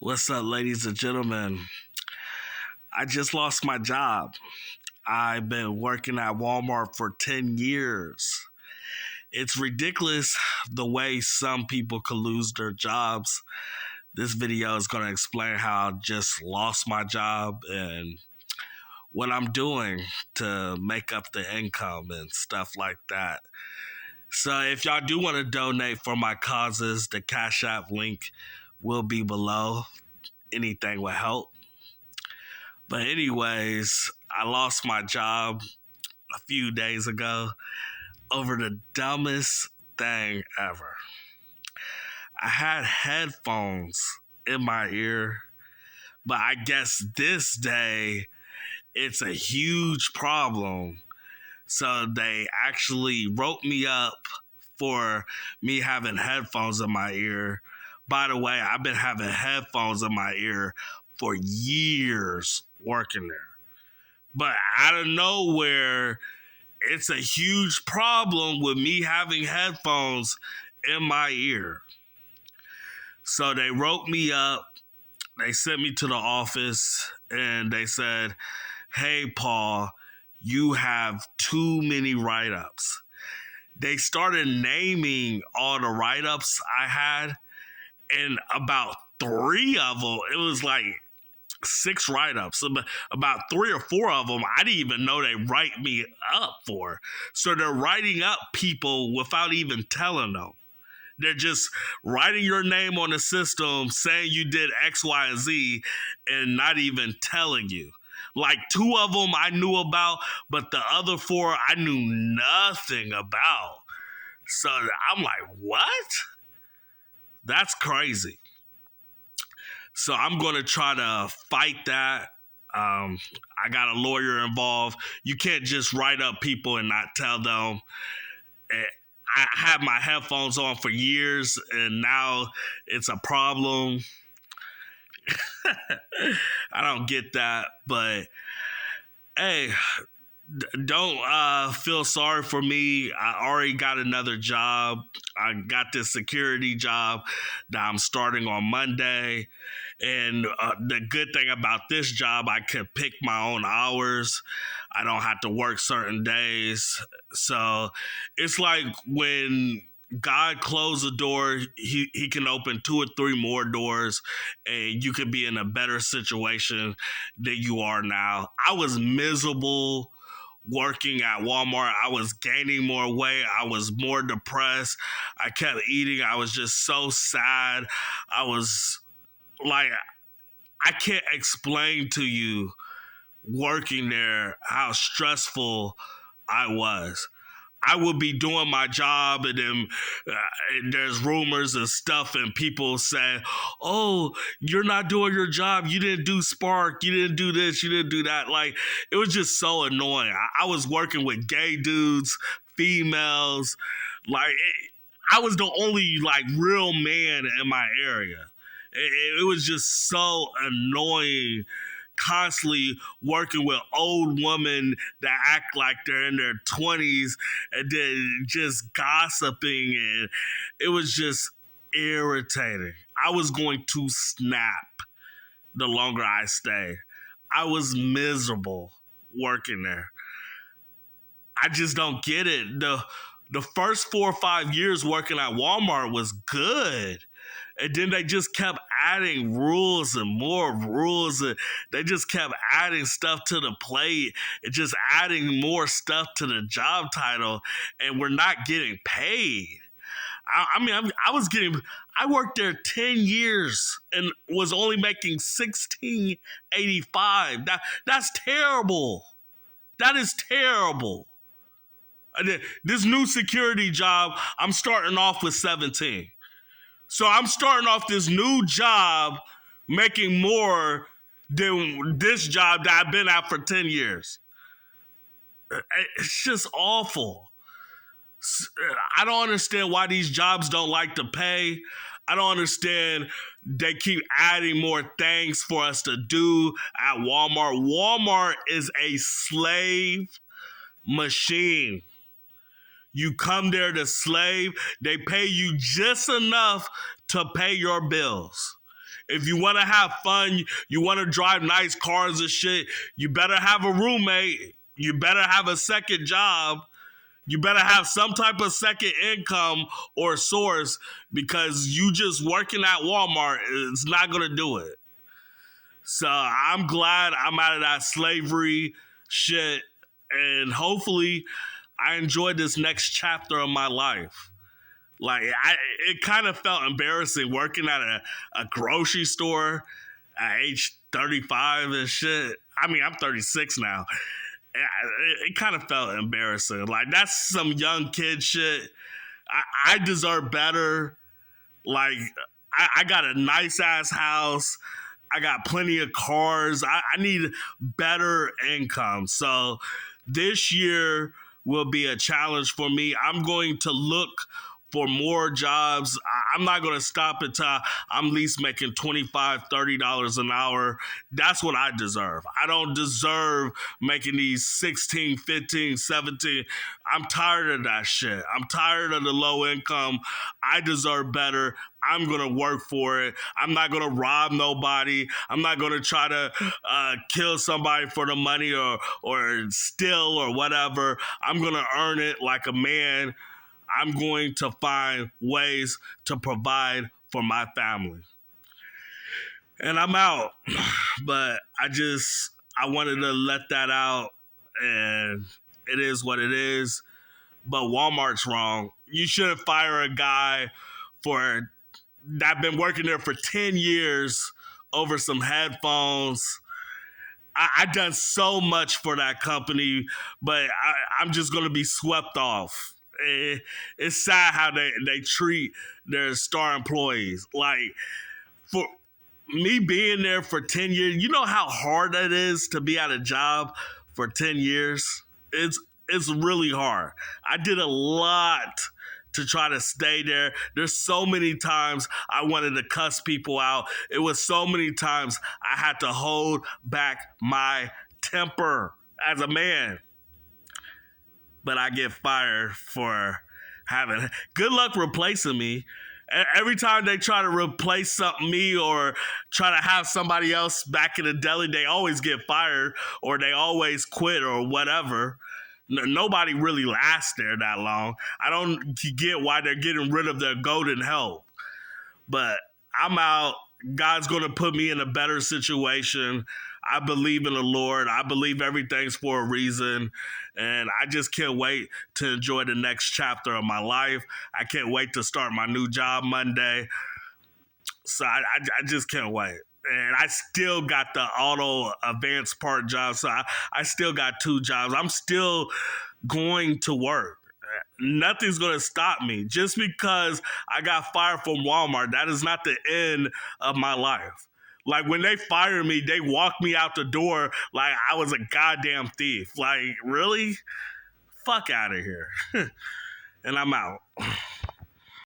What's up, ladies and gentlemen? I just lost my job. I've been working at Walmart for 10 years. It's ridiculous the way some people could lose their jobs. This video is going to explain how I just lost my job and what I'm doing to make up the income and stuff like that. So if y'all do want to donate for my causes, the Cash App link will be below. Anything will help. But anyways, I lost my job a few days ago over the dumbest thing ever. I had headphones in my ear, but I guess this day it's a huge problem. So they actually wrote me up for me having headphones in my ear. By the way, I've been having headphones in my ear for years working there. But out of nowhere, it's a huge problem with me having headphones in my ear. So they wrote me up, they sent me to the office, and they said, "Hey, Paul, you have too many write-ups." They started naming all the write-ups I had, and about 3 of them, it was like 6 write-ups. About 3 or 4 of them, I didn't even know they write me up for. So they're writing up people without even telling them. They're just writing your name on the system, saying you did X, Y, and Z, and not even telling you. Like 2 of them I knew about, but the other 4 I knew nothing about. So I'm like, what? That's crazy. So I'm going to try to fight that. I got a lawyer involved. You can't just write up people and not tell them. I had my headphones on for years, and now it's a problem. I don't get that, but hey, don't feel sorry for me. I already got another job. I got this security job that I'm starting on Monday. And the good thing about this job, I can pick my own hours. I don't have to work certain days. So it's like when God closed a door, he can open 2 or 3 more doors, and you could be in a better situation than you are now. I was miserable working at Walmart. I was gaining more weight. I was more depressed. I kept eating. I was just so sad. I was like, I can't explain to you working there how stressful I was. I would be doing my job, and then there's rumors and stuff, and people say, "Oh, you're not doing your job. You didn't do Spark. You didn't do this. You didn't do that." Like, it was just so annoying. I was working with gay dudes, females. Like, I was the only like real man in my area. It was just so annoying, constantly working with old women that act like they're in their 20s and then just gossiping, and it was just irritating. I was going to snap the longer I stayed. I was miserable working there. I just don't get it. The first 4 or 5 years working at Walmart was good. And then they just kept adding rules and more rules. And they just kept adding stuff to the plate and just adding more stuff to the job title. And we're not getting paid. I worked there 10 years and was only making $16.85. That's terrible. That is terrible. This new security job, I'm starting off with 17. So I'm starting off this new job making more than this job that I've been at for 10 years. It's just awful. I don't understand why these jobs don't like to pay. I don't understand they keep adding more things for us to do at Walmart. Walmart is a slave machine. You come there to slave. They pay you just enough to pay your bills. If you want to have fun, you want to drive nice cars and shit, you better have a roommate. You better have a second job. You better have some type of second income or source, because you just working at Walmart is not going to do it. So I'm glad I'm out of that slavery shit. And hopefully I enjoy this next chapter of my life. Like, it kind of felt embarrassing working at a grocery store at age 35 and shit. I mean, I'm 36 now. It kind of felt embarrassing. Like, that's some young kid shit. I deserve better. Like, I got a nice ass house. I got plenty of cars. I need better income. So this year will be a challenge for me. I'm going to look for more jobs. I'm not going to stop until I'm at least making $25, $30 an hour. That's what I deserve. I don't deserve making these 16, 15, 17. I'm tired of that shit. I'm tired of the low income. I deserve better. I'm going to work for it. I'm not going to rob nobody. I'm not going to try to kill somebody for the money or steal or whatever. I'm going to earn it like a man. I'm going to find ways to provide for my family. And I'm out. But I wanted to let that out. And it is what it is. But Walmart's wrong. You shouldn't fire a guy that been working there for 10 years over some headphones. I done so much for that company, but I'm just going to be swept off. It's sad how they treat their star employees. Like, for me being there for 10 years, you know how hard that is to be at a job for 10 years? It's really hard. I did a lot to try to stay there. There's so many times I wanted to cuss people out. It was so many times I had to hold back my temper as a man. But I get fired for having. Good luck replacing me. Every time they try to replace me or try to have somebody else back in the deli, they always get fired or they always quit or whatever. Nobody really lasts there that long. I don't get why they're getting rid of their golden help. But I'm out. God's going to put me in a better situation. I believe in the Lord. I believe everything's for a reason. And I just can't wait to enjoy the next chapter of my life. I can't wait to start my new job Monday. So I just can't wait. And I still got the auto advanced part job. So I still got 2 jobs. I'm still going to work. Nothing's going to stop me. Just because I got fired from Walmart, that is not the end of my life. Like, when they fired me, they walked me out the door like I was a goddamn thief. Like, really? Fuck out of here. And I'm out.